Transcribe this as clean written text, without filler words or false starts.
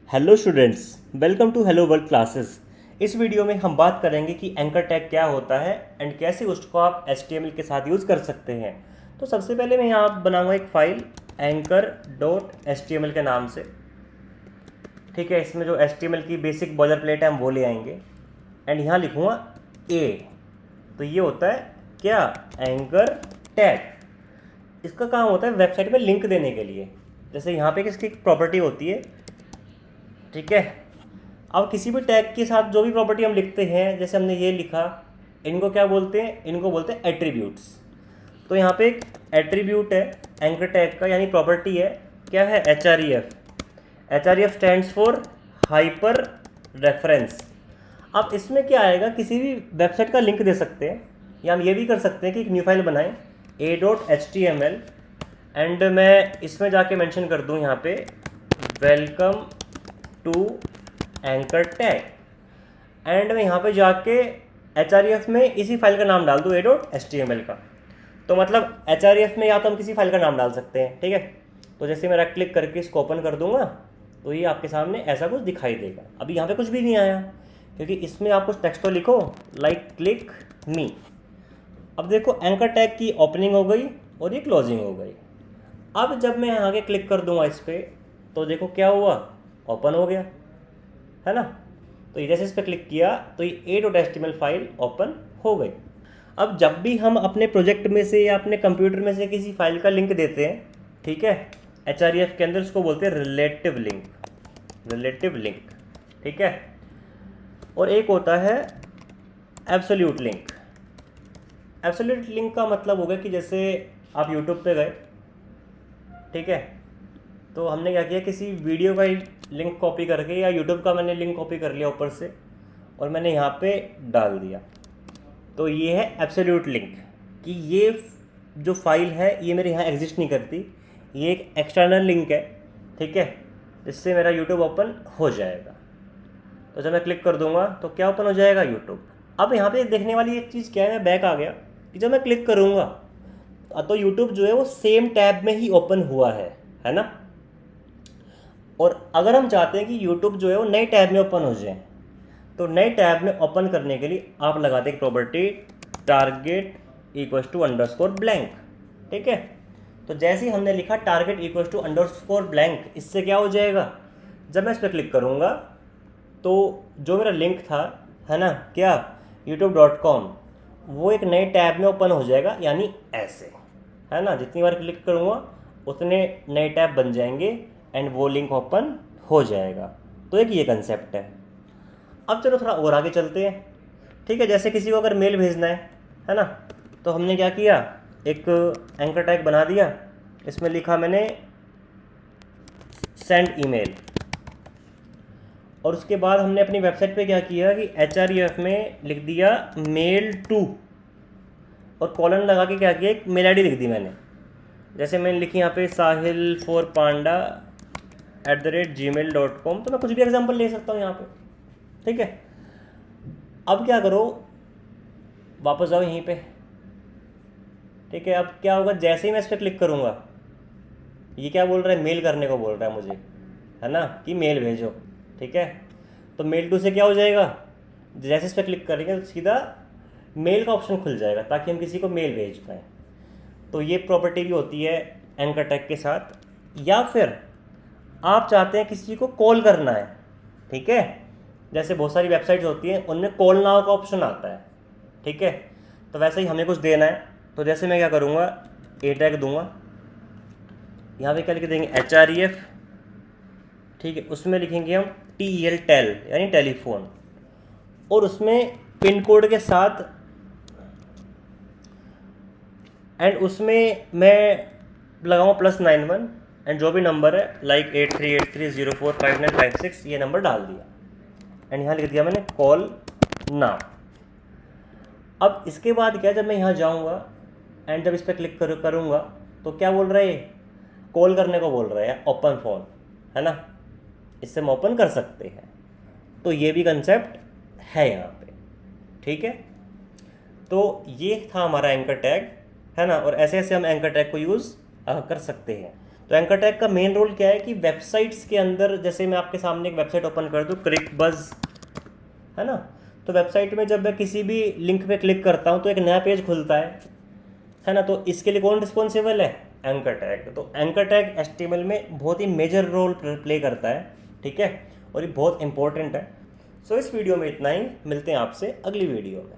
Hello students, welcome to hello world classes. इस video में हम बात करेंगे कि एंकर टैग क्या होता है एंड कैसे उसको आप HTML के साथ यूज़ कर सकते हैं। तो सबसे पहले मैं यहाँ बनाऊँगा एक फ़ाइल anchor.html के नाम से। ठीक है, इसमें जो HTML की बेसिक बॉयलर प्लेट है हम वो ले आएंगे एंड यहाँ लिखूँगा A। तो ये होता है क्या, एंकर टैग। इसका काम होता है वेबसाइट में लिंक देने के लिए। जैसे यहाँ पे इसकी एक प्रॉपर्टी होती है, ठीक है। अब किसी भी टैग के साथ जो भी प्रॉपर्टी हम लिखते हैं, जैसे हमने ये लिखा, इनको क्या बोलते हैं, इनको बोलते हैं एट्रीब्यूट्स। तो यहाँ पे एक एट्रीब्यूट है एंकर टैग का, यानी प्रॉपर्टी है, क्या है, HREF। HREF stands for hyper reference. अब इसमें क्या आएगा, किसी भी वेबसाइट का लिंक दे सकते हैं, या हम ये भी कर सकते हैं कि एक न्यू फाइल बनाएं a.html एंड मैं इसमें जाके मेंशन कर दूं यहाँ पे welcome to anchor tag and मैं यहाँ पे जाके HREF में इसी फाइल का नाम डाल दूँ a.html का। तो मतलब HREF में या तो हम किसी फाइल का नाम डाल सकते हैं, ठीक है। तो जैसे मैं राइट क्लिक करके इसको ओपन कर दूंगा तो ये आपके सामने ऐसा कुछ दिखाई देगा। अभी यहाँ पे कुछ भी नहीं आया क्योंकि इसमें आप कुछ टेक्स्ट तो लिखो, लाइक क्लिक मी। अब देखो एंकर टैग की ओपनिंग हो गई और ये क्लोजिंग हो गई। अब जब मैं आगे क्लिक कर दूंगा इस पर तो देखो क्या हुआ, ओपन हो गया, है ना। तो जैसे इस पर क्लिक किया तो ये a.html फाइल ओपन हो गई। अब जब भी हम अपने प्रोजेक्ट में से या अपने कंप्यूटर में से किसी फाइल का लिंक देते हैं, ठीक है, HREF के अंदर उसको बोलते हैं रिलेटिव लिंक, रिलेटिव लिंक, ठीक है। और एक होता है एब्सोल्यूट लिंक। एब्सोल्यूट लिंक का मतलब होगा कि जैसे आप यूट्यूब पे गए, ठीक है, तो हमने क्या किया, किसी वीडियो का लिंक कॉपी करके, या यूट्यूब का मैंने लिंक कॉपी कर लिया ऊपर से और मैंने यहाँ पे डाल दिया, तो ये है एब्सोल्यूट लिंक, कि ये जो फाइल है ये मेरे यहाँ एग्जिस्ट नहीं करती, ये एक एक्सटर्नल लिंक है, ठीक है, जिससे मेरा यूट्यूब ओपन हो जाएगा। तो जब मैं क्लिक कर दूंगा तो क्या ओपन हो जाएगा, यूट्यूब। अब यहाँ पे देखने वाली एक चीज़ क्या है, मैं बैक आ गया कि जब मैं क्लिक करूँगा तो यूट्यूब जो है वो सेम टैब में ही ओपन हुआ है ना। और अगर हम चाहते हैं कि यूट्यूब जो है वो नए टैब में ओपन हो जाए, तो नए टैब में ओपन करने के लिए आप लगाते हैं property target equals to underscore blank, ठीक है। तो जैसे ही हमने लिखा target equals to underscore blank, इससे क्या हो जाएगा, जब मैं इस पर क्लिक करूँगा तो जो मेरा लिंक था, है ना, क्या, youtube.com, वो एक नए टैब में ओपन हो जाएगा, यानी ऐसे, है ना। जितनी बार क्लिक करूँगा उतने नए टैब बन जाएंगे एंड वो लिंक ओपन हो जाएगा। तो एक ये कंसेप्ट है। अब चलो थोड़ा और आगे चलते हैं, ठीक है। जैसे किसी को अगर मेल भेजना है ना, तो हमने क्या किया, एक एंकर टैग बना दिया, इसमें लिखा मैंने सेंड ईमेल, और उसके बाद हमने अपनी वेबसाइट पे क्या किया कि HREF में लिख दिया मेल टू, और कॉलन लगा के क्या किया, एक मेल ID लिख दी मैंने। जैसे मैंने लिखी यहाँ पे sahil4panda@gmail.com, तो मैं कुछ भी एग्जांपल ले सकता हूँ यहाँ पे, ठीक है। अब क्या करो, वापस जाओ यहीं पे, ठीक है। अब क्या होगा, जैसे ही मैं इस पर क्लिक करूँगा, ये क्या बोल रहा है, मेल करने को बोल रहा है मुझे, है ना, कि मेल भेजो, ठीक है। तो मेल टू से क्या हो जाएगा, जैसे इस पर क्लिक करेंगे तो सीधा मेल का ऑप्शन खुल जाएगा ताकि हम किसी को मेल भेज पाएँ। तो ये प्रॉपर्टी भी होती है एंकर टैग के साथ। या फिर आप चाहते हैं किसी को कॉल करना है, ठीक है, जैसे बहुत सारी वेबसाइट्स होती हैं उनमें कॉल नाउ का ऑप्शन आता है, ठीक है। तो वैसे ही हमें कुछ देना है, तो जैसे मैं क्या करूँगा, ए टैग दूँगा, यहाँ पे क्या लिख देंगे HREF, ठीक है। उसमें लिखेंगे हम TEL टेल, यानी टेलीफोन, और उसमें पिन कोड के साथ, एंड उसमें मैं लगाऊँ +91 एंड जो भी नंबर है, लाइक 8383045956, ये नंबर डाल दिया एंड यहाँ लिख दिया मैंने कॉल नाउ। अब इसके बाद क्या, जब मैं यहाँ जाऊँगा एंड जब इस पर क्लिक करूँगा तो क्या बोल रहा है, कॉल करने को बोल रहा है, ओपन फोन, है ना, इससे हम ओपन कर सकते हैं। तो ये भी कंसेप्ट है यहाँ पे, ठीक है। तो ये था हमारा एंकर टैग, है ना, और ऐसे ऐसे हम एंकर टैग को यूज़ कर सकते हैं। तो एंकर टैग का मेन रोल क्या है कि वेबसाइट्स के अंदर, जैसे मैं आपके सामने एक वेबसाइट ओपन कर दूँ, क्रिकबज़ है ना, तो वेबसाइट में जब मैं किसी भी लिंक पे क्लिक करता हूँ तो एक नया पेज खुलता है ना, तो इसके लिए कौन रिस्पॉन्सिबल है? Anchor tag. तो एंकर टैग HTML में बहुत ही मेजर रोल प्ले करता है, ठीक है, और ये बहुत इंपॉर्टेंट है। सो इस वीडियो में इतना ही, मिलते हैं आपसे अगली वीडियो में।